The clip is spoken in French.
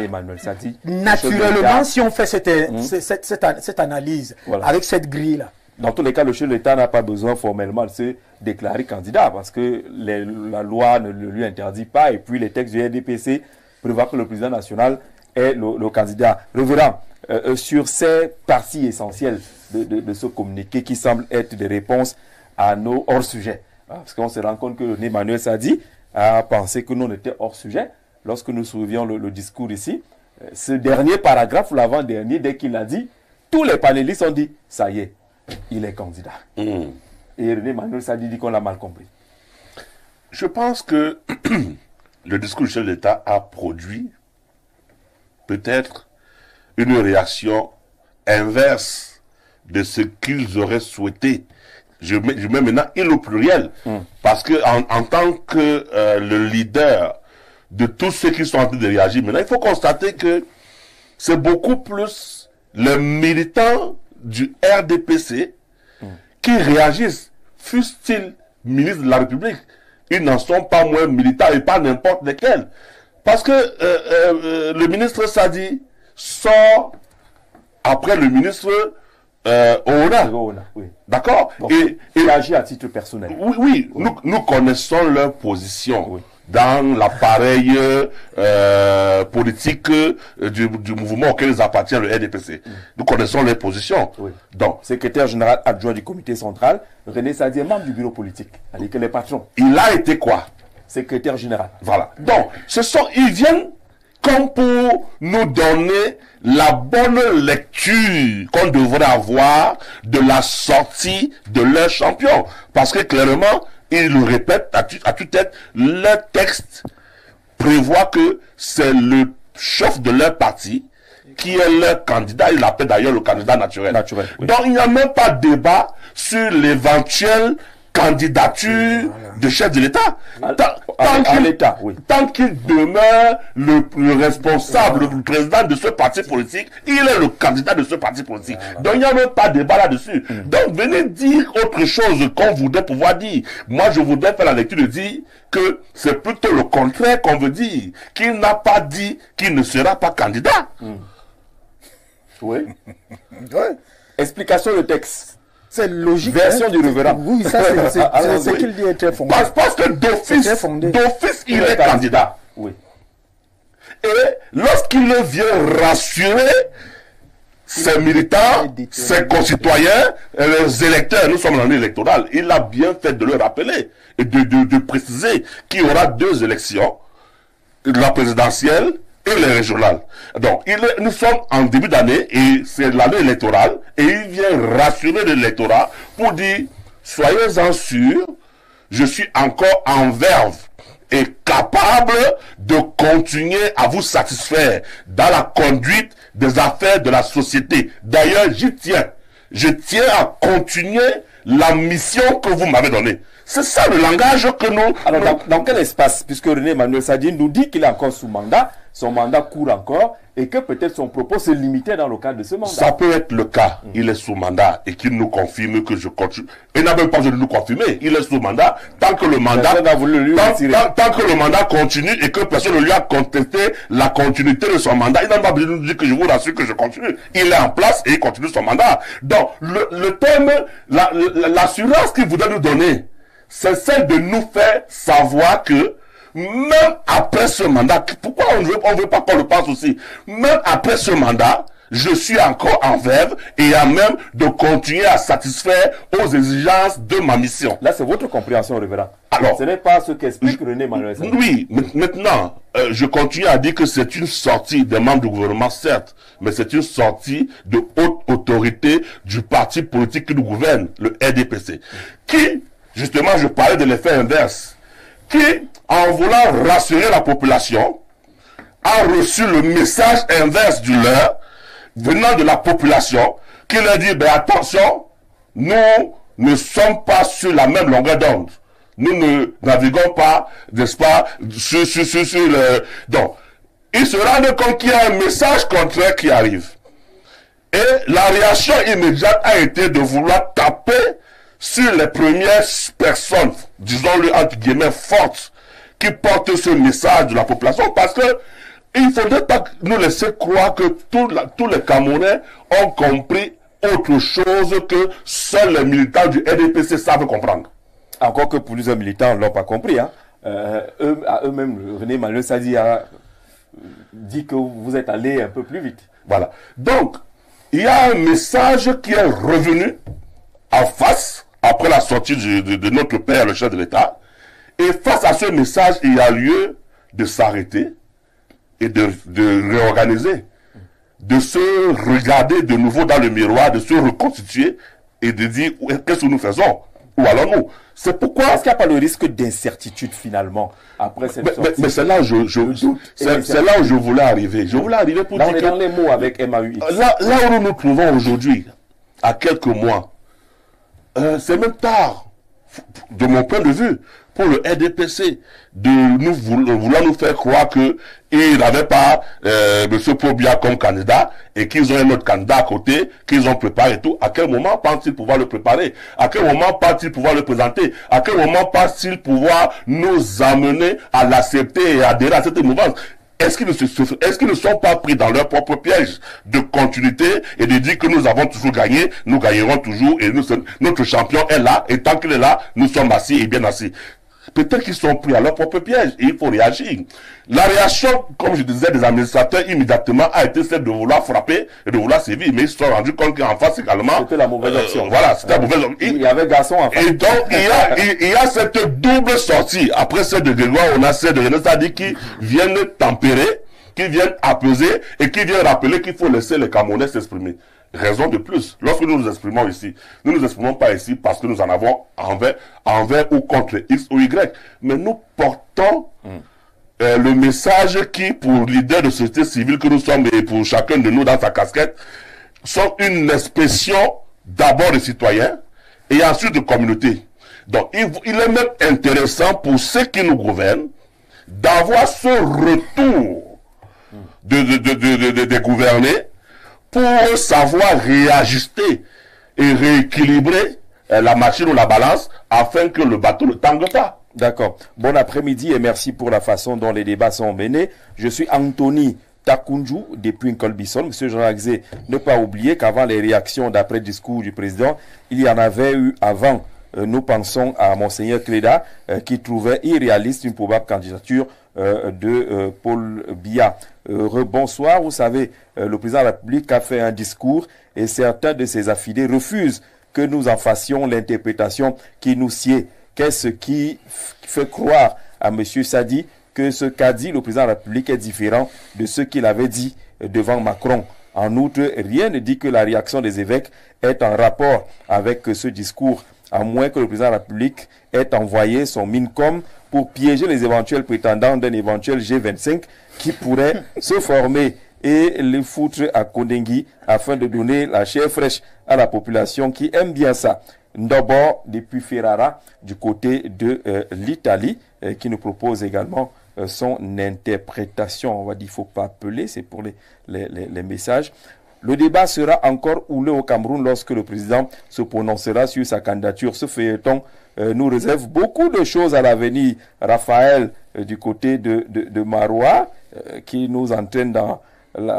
Emmanuel Sadi. Naturellement, si on fait cette analyse avec cette grille-là. Dans tous les cas, le chef de l'État n'a pas besoin formellement de se déclarer candidat parce que la loi ne le lui interdit pas et puis les textes du RDPC prévoient que le président national est le candidat. Revenant sur ces parties essentielles de ce communiqué qui semblent être des réponses à nos hors-sujets. Parce qu'on se rend compte que Emmanuel Sadi a pensé que nous on était hors-sujet lorsque nous soulevions le discours ici. Ce dernier paragraphe, l'avant-dernier, dès qu'il l'a dit, tous les panélistes ont dit « ça y est ». Il est candidat. Et René Emmanuel Sadi dit qu'on l'a mal compris. Je pense que le discours du chef de l'État a produit peut-être une réaction inverse de ce qu'ils auraient souhaité. Je mets maintenant il au pluriel. Parce que en tant que le leader de tous ceux qui sont en train de réagir, maintenant il faut constater que c'est beaucoup plus les militants du RDPC qui réagissent, fussent-ils ministres de la République. Ils n'en sont pas moins militants et pas n'importe lesquels. Parce que le ministre Sadi sort après le ministre Oona. Oui. D'accord. Bon, et agit à titre personnel. Oui. Nous connaissons leur position. Oui. Dans l'appareil politique du mouvement auquel ils appartiennent, le RDPC. Nous connaissons les positions. Oui. Donc, secrétaire général adjoint du comité central, René Sadi est membre du bureau politique, c'est-à-dire que les patrons. Il a été quoi? Secrétaire général. Voilà. Donc, ils viennent comme pour nous donner la bonne lecture qu'on devrait avoir de la sortie de leur champion. Parce que clairement, ils le répètent à tue-tête, leur texte prévoit que c'est le chef de leur parti qui est leur candidat. Il l'appelle d'ailleurs le candidat naturel. Oui. Donc il n'y a même pas de débat sur l'éventuelle candidature de chef de l'État. Tant qu'il demeure le responsable, le président de ce parti politique, il est le candidat de ce parti politique. Donc il n'y a même pas de débat là-dessus. Donc venez dire autre chose qu'on voudrait pouvoir dire. Moi je voudrais faire la lecture de dire que c'est plutôt le contraire qu'on veut dire. Qu'il n'a pas dit qu'il ne sera pas candidat. Oui. Explication de texte. C'est logique. Version du révérend. Oui, ça c'est qu'il dit est très fondé. Parce que d'office, il est candidat. Oui. Et lorsqu'il vient rassurer ses militants, ses concitoyens, les électeurs, nous sommes en année électorale, il a bien fait de le rappeler et de préciser qu'il y aura 2 élections, la présidentielle et les régionales. Donc, nous sommes en début d'année et c'est l'année électorale et il vient rassurer l'électorat pour dire, soyez-en sûrs, je suis encore en verve et capable de continuer à vous satisfaire dans la conduite des affaires de la société. D'ailleurs, j'y tiens. Je tiens à continuer la mission que vous m'avez donnée. C'est ça le langage que nous... Alors, dans quel espace, puisque René Emmanuel Sadi nous dit qu'il est encore sous mandat, son mandat court encore, et que peut-être son propos se limitait dans le cadre de ce mandat. Ça peut être le cas. Il est sous mandat et qu'il nous confirme que je continue. Il n'a même pas besoin de nous confirmer. Il est sous mandat tant que le mandat... Tant que le mandat continue et que personne ne lui a contesté la continuité de son mandat, il n'a pas besoin de nous dire que je vous rassure que je continue. Il est en place et il continue son mandat. Donc, le terme, l'assurance qu'il voudrait nous donner, c'est celle de nous faire savoir que même après ce mandat, pourquoi on ne veut pas qu'on le pense aussi? Même après ce mandat, je suis encore en verve et à même de continuer à satisfaire aux exigences de ma mission. Là, c'est votre compréhension, révérend. Alors, ce n'est pas ce qu'explique René Emmanuel Sadi. Oui, maintenant, je continue à dire que c'est une sortie des membres du gouvernement, certes, mais c'est une sortie de haute autorité du parti politique qui nous gouverne, le RDPC, qui, justement, je parlais de l'effet inverse, qui, en voulant rassurer la population, a reçu le message inverse du leur, venant de la population, qui leur dit, ben attention, nous ne sommes pas sur la même longueur d'onde. Nous ne naviguons pas, n'est-ce pas, sur le... Donc, ils se rendent compte qu'il y a un message contraire qui arrive. Et la réaction immédiate a été de vouloir taper sur les premières personnes, disons-le entre guillemets, fortes, qui portent ce message de la population, parce que il ne faudrait pas nous laisser croire que tous les Camerounais ont compris autre chose que seuls les militants du RDPC savent comprendre. Encore que plusieurs militants ne l'ont pas compris. Hein. Eux-mêmes, René Manuel Sadi a dit que vous êtes allé un peu plus vite. Voilà. Donc, il y a un message qui est revenu en face, après la sortie de notre père, le chef de l'État. Et face à ce message, il y a lieu de s'arrêter et de réorganiser, de se regarder de nouveau dans le miroir, de se reconstituer et de dire qu'est-ce que nous faisons, où allons-nous. C'est pourquoi... Est-ce qu'il n'y a pas le risque d'incertitude finalement après cette sortie? Mais c'est là où je voulais arriver. Je voulais arriver pour là, dire on est dans les mots avec MAUX. Là où nous nous trouvons aujourd'hui, à quelques mois, c'est même tard, de mon point de vue, pour le RDPC, de vouloir nous faire croire qu'ils n'avaient pas M. Pobia comme candidat et qu'ils ont un autre candidat à côté, qu'ils ont préparé et tout. À quel moment pensent-ils pouvoir le préparer? À quel moment pensent-ils pouvoir le présenter? À quel moment pensent-ils pouvoir nous amener à l'accepter et adhérer à cette mouvance? Est-ce qu'ils ne sont pas pris dans leur propre piège de continuité et de dire que nous avons toujours gagné, nous gagnerons toujours et notre champion est là et tant qu'il est là, nous sommes assis et bien assis. Peut-être qu'ils sont pris à leur propre piège et il faut réagir. La réaction, comme je disais, des administrateurs immédiatement a été celle de vouloir frapper et de vouloir sévir, mais ils se sont rendus compte qu'en face également... C'était la mauvaise option. Voilà, c'était la mauvaise option. Il y avait garçon en face. Et donc, il y a cette double sortie. Après celle de Grégoire, on a celle de René Sadi qui viennent tempérer, qui viennent apaiser et qui viennent rappeler qu'il faut laisser les Camerounais s'exprimer. Raison de plus, lorsque nous nous exprimons ici, nous ne nous exprimons pas ici parce que nous en avons envers ou contre X ou Y, mais nous portons le message qui, pour leader de société civile que nous sommes et pour chacun de nous dans sa casquette, sont une expression d'abord des citoyens et ensuite de communauté. Donc il est même intéressant pour ceux qui nous gouvernent d'avoir ce retour des gouvernés pour savoir réajuster et rééquilibrer la machine ou la balance afin que le bateau ne tangue pas. D'accord. Bon après-midi et merci pour la façon dont les débats sont menés. Je suis Anthony Takunju depuis Nkolbison. Monsieur Jean Axé, ne pas oublier qu'avant les réactions d'après discours du président, il y en avait eu avant. Nous pensons à Monseigneur Cléda qui trouvait irréaliste une probable candidature de Paul Biya. Rebonsoir, vous savez, le président de la République a fait un discours et certains de ses affidés refusent que nous en fassions l'interprétation qui nous sied. Qu'est-ce qui fait croire à M. Sadi que ce qu'a dit le président de la République est différent de ce qu'il avait dit devant Macron? En outre, rien ne dit que la réaction des évêques est en rapport avec ce discours, à moins que le président de la République ait envoyé son MINCOM pour piéger les éventuels prétendants d'un éventuel G25 qui pourrait se former et les foutre à Kondengui afin de donner la chair fraîche à la population qui aime bien ça. Ndobo depuis Ferrara du côté de l'Italie qui nous propose également son interprétation. On va dire qu'il ne faut pas appeler, c'est pour les messages. Le débat sera encore houleux au Cameroun lorsque le président se prononcera sur sa candidature. Ce feuilleton nous réserve beaucoup de choses à l'avenir. Raphaël du côté de Marois qui nous entraîne dans